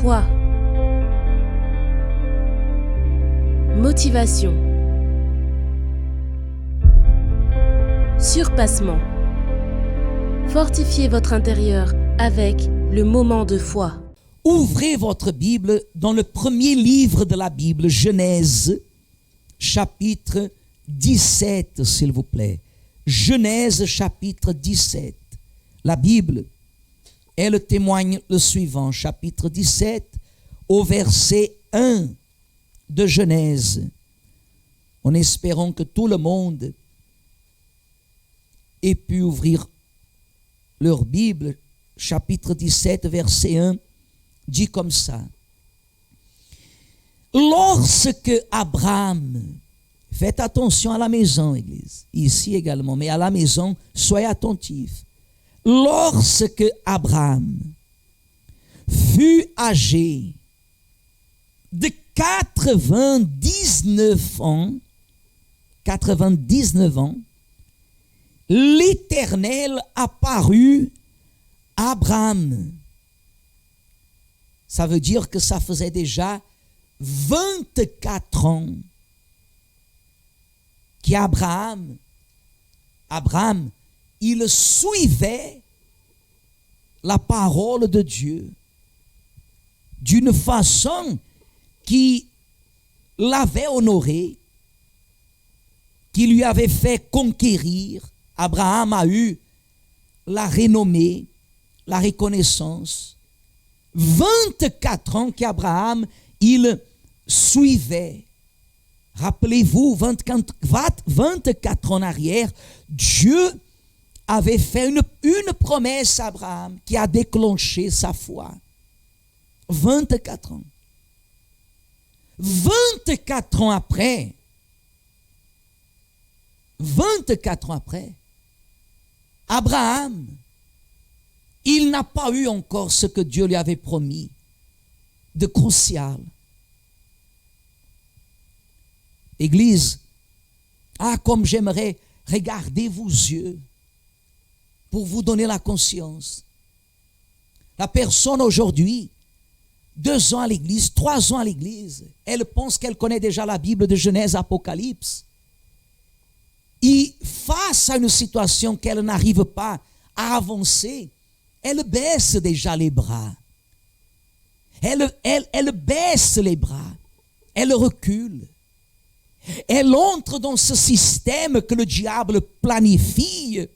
Foi. Motivation. Surpassement. Fortifiez votre intérieur avec le moment de foi. Ouvrez votre Bible dans le premier livre de la Bible, Genèse, chapitre 17, s'il vous plaît. Genèse, chapitre 17. La Bible, elle témoigne le suivant, chapitre 17, au verset 1 de Genèse. En espérant que tout le monde ait pu ouvrir leur Bible, chapitre 17, verset 1, dit comme ça. Lorsque Abraham, faites attention à la maison, Église, ici également, mais à la maison, soyez attentifs. Lorsque Abraham fut âgé de 99 ans, l'Éternel apparut à Abraham. Ça veut dire que ça faisait déjà 24 ans qu'Abraham, il suivait la parole de Dieu d'une façon qui l'avait honoré, qui lui avait fait conquérir. Abraham a eu la renommée, la reconnaissance. 24 ans qu'Abraham, il suivait. Rappelez-vous, 24 ans en arrière, Dieu avait fait une promesse à Abraham qui a déclenché sa foi. 24 ans. 24 ans après, Abraham, il n'a pas eu encore ce que Dieu lui avait promis de crucial. Église, comme j'aimerais regarder vos yeux pour vous donner la conscience. La personne aujourd'hui, 2 ans à l'église, 3 ans à l'église, elle pense qu'elle connaît déjà la Bible de Genèse, Apocalypse. Et face à une situation qu'elle n'arrive pas à avancer, elle baisse déjà les bras. Elle baisse les bras. Elle recule. Elle entre dans ce système que le diable planifie.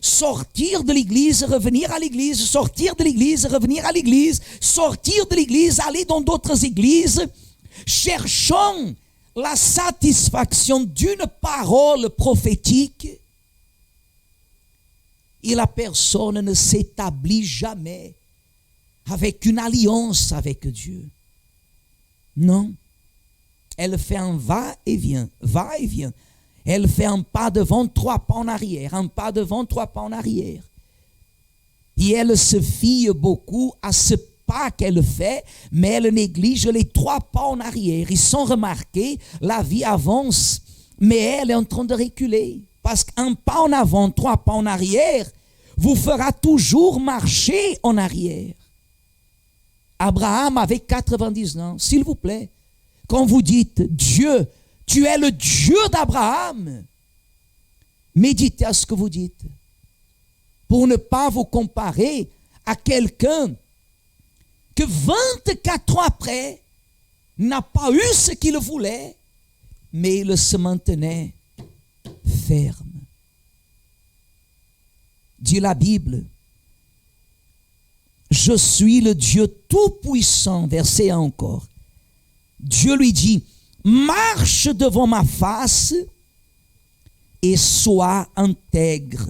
Sortir de l'église, revenir à l'église, sortir de l'église, revenir à l'église, sortir de l'église, aller dans d'autres églises, cherchant la satisfaction d'une parole prophétique. Et la personne ne s'établit jamais avec une alliance avec Dieu. Non. Elle fait un va-et-vient. Elle fait un pas devant, 3 pas en arrière. Un pas devant, 3 pas en arrière. Et elle se fie beaucoup à ce pas qu'elle fait, mais elle néglige les 3 pas en arrière. Ils sont remarqués, la vie avance, mais elle est en train de reculer. Parce qu'un pas en avant, 3 pas en arrière, vous fera toujours marcher en arrière. Abraham avait 90 ans, s'il vous plaît. Quand vous dites, Dieu, tu es le Dieu d'Abraham, méditez à ce que vous dites. Pour ne pas vous comparer à quelqu'un que 24 ans après n'a pas eu ce qu'il voulait, mais il se maintenait ferme. Dit la Bible, je suis le Dieu tout-puissant, verset 1 encore. Dieu lui dit, marche devant ma face et sois intègre.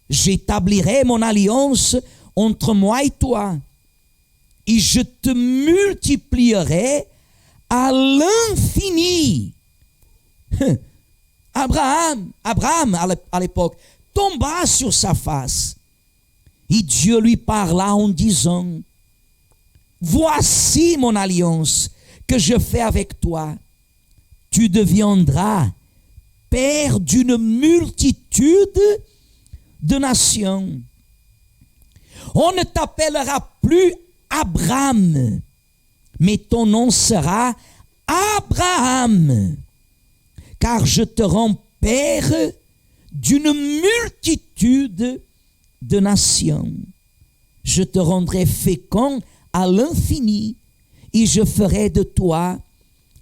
J'établirai mon alliance entre moi et toi et je te multiplierai à l'infini. Abraham à l'époque, tomba sur sa face. Et Dieu lui parla en disant, voici mon alliance que je fais avec toi. Tu deviendras père d'une multitude de nations. On ne t'appellera plus Abraham, mais ton nom sera Abraham, car je te rends père d'une multitude de nations. Je te rendrai fécond à l'infini, et je ferai de toi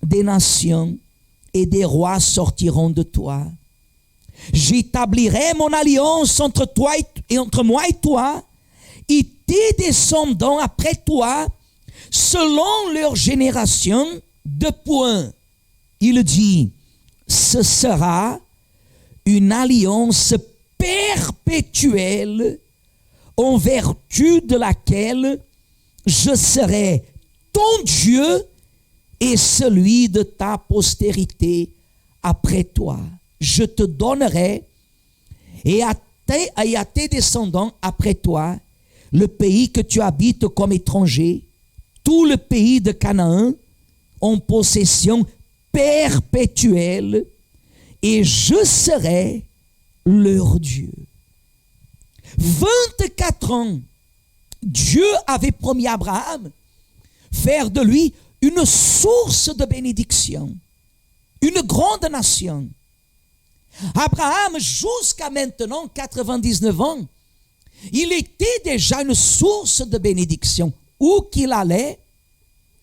des nations, et des rois sortiront de toi. J'établirai mon alliance entre moi et toi, et tes descendants après toi, selon leur génération, de point. Il dit, ce sera une alliance perpétuelle en vertu de laquelle je serai ton Dieu et celui de ta postérité après toi. Je te donnerai et à tes descendants après toi le pays que tu habites comme étranger, tout le pays de Canaan en possession perpétuelle, et je serai leur Dieu. 24 ans, Dieu avait promis à Abraham faire de lui une source de bénédiction, une grande nation. Abraham, jusqu'à maintenant, 99 ans, il était déjà une source de bénédiction. Où qu'il allait,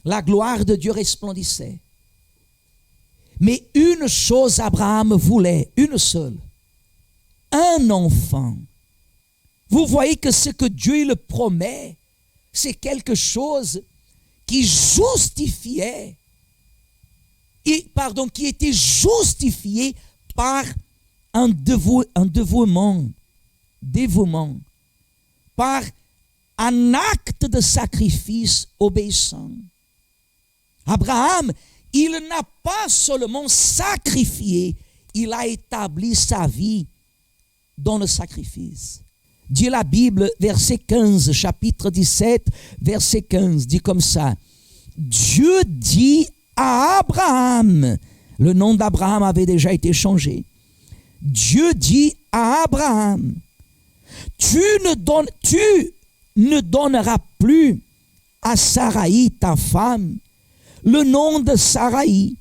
la gloire de Dieu resplendissait. Mais une chose Abraham voulait, une seule, un enfant. Vous voyez que ce que Dieu le promet, c'est quelque chose qui justifiait, qui était justifié par un dévouement, par un acte de sacrifice obéissant. Abraham, il n'a pas seulement sacrifié, il a établi sa vie dans le sacrifice. Dit la Bible, verset 15, chapitre 17, verset 15, dit comme ça. Dieu dit à Abraham, le nom d'Abraham avait déjà été changé. Dieu dit à Abraham, tu ne donneras plus à Saraï, ta femme, le nom de Saraï,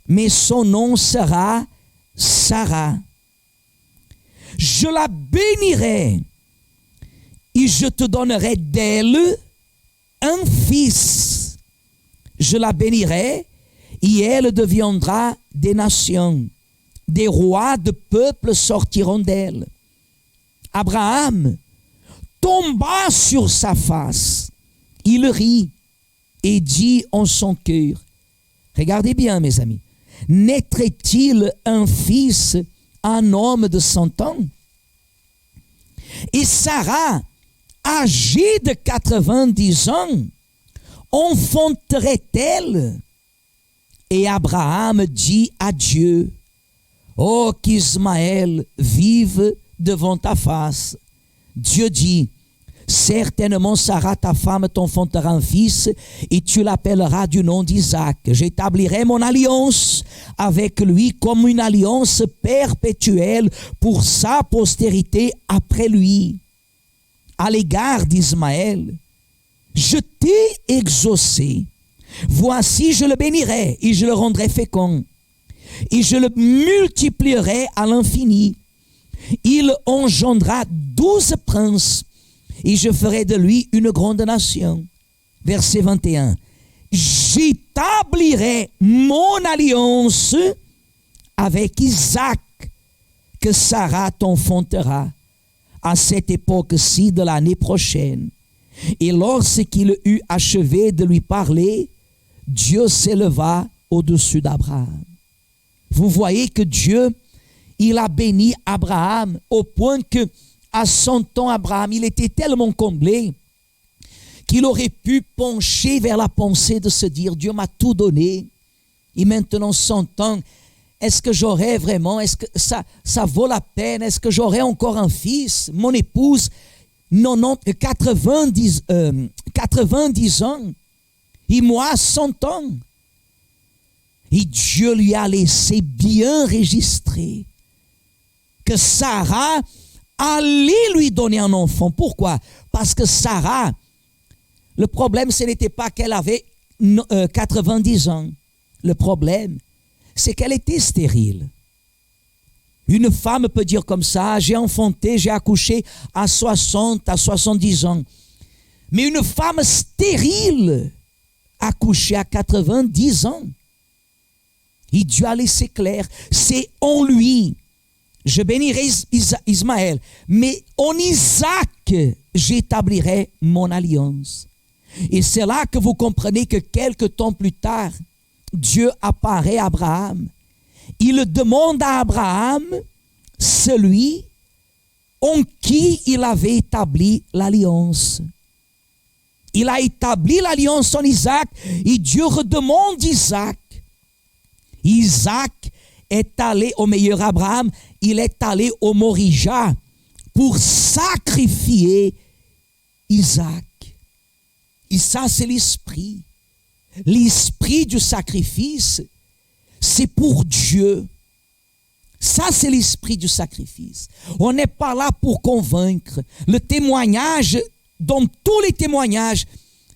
mais son nom sera Sarah. Je la bénirai et je te donnerai d'elle un fils. Je la bénirai et elle deviendra des nations. Des rois de peuples sortiront d'elle. Abraham tomba sur sa face. Il rit et dit en son cœur, regardez bien mes amis, naîtrait-il un fils à un homme de 100 ans? Et Sarah, âgée de 90 ans, enfanterait-elle? Et Abraham dit à Dieu, oh, qu'Ismaël vive devant ta face. Dieu dit, certainement Sarah, ta femme, t'enfantera un fils, et tu l'appelleras du nom d'Isaac. J'établirai mon alliance avec lui comme une alliance perpétuelle pour sa postérité après lui. À l'égard d'Ismaël, je t'ai exaucé. Voici, je le bénirai et je le rendrai fécond. Et je le multiplierai à l'infini. Il engendra 12 princes, et je ferai de lui une grande nation. Verset 21. J'établirai mon alliance avec Isaac, que Sarah t'enfantera à cette époque-ci de l'année prochaine. Et lorsqu'il eut achevé de lui parler, Dieu s'éleva au-dessus d'Abraham. Vous voyez que Dieu, il a béni Abraham au point que à 100 ans, Abraham, il était tellement comblé qu'il aurait pu pencher vers la pensée de se dire, Dieu m'a tout donné, et maintenant 100 ans, est-ce que j'aurai vraiment, est-ce que ça vaut la peine, est-ce que j'aurai encore un fils, mon épouse, 90 ans, et moi 100 ans. Et Dieu lui a laissé bien enregistrer que Sarah allait lui donner un enfant. Pourquoi? Parce que Sarah, Le problème, ce n'était pas qu'elle avait 90 ans. Le problème, c'est qu'elle était stérile. Une femme peut dire comme ça, j'ai enfanté, j'ai accouché à 60, à 70 ans. Mais une femme stérile, accouchée à 90 ans. Et Dieu a laissé clair, c'est en lui. Je bénirai Ismaël, mais en Isaac, j'établirai mon alliance. Et c'est là que vous comprenez que quelque temps plus tard, Dieu apparaît à Abraham. Il demande à Abraham celui en qui il avait établi l'alliance. Il a établi l'alliance en Isaac et Dieu redemande Isaac. Isaac est allé, au meilleur Abraham, il est allé au Morija pour sacrifier Isaac. Et ça, c'est l'esprit. L'esprit du sacrifice, c'est pour Dieu. Ça, c'est l'esprit du sacrifice. On n'est pas là pour convaincre. Le témoignage, dans tous les témoignages,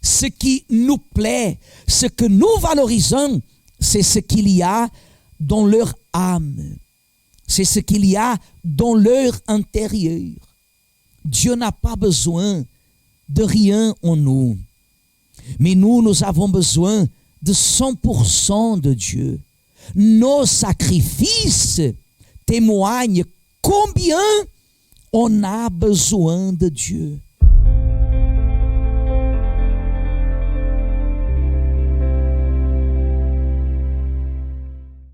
ce qui nous plaît, ce que nous valorisons, c'est ce qu'il y a dans leur âme. C'est ce qu'il y a dans leur intérieur. Dieu n'a pas besoin de rien en nous. Mais nous avons besoin de 100% de Dieu. Nos sacrifices témoignent combien on a besoin de Dieu.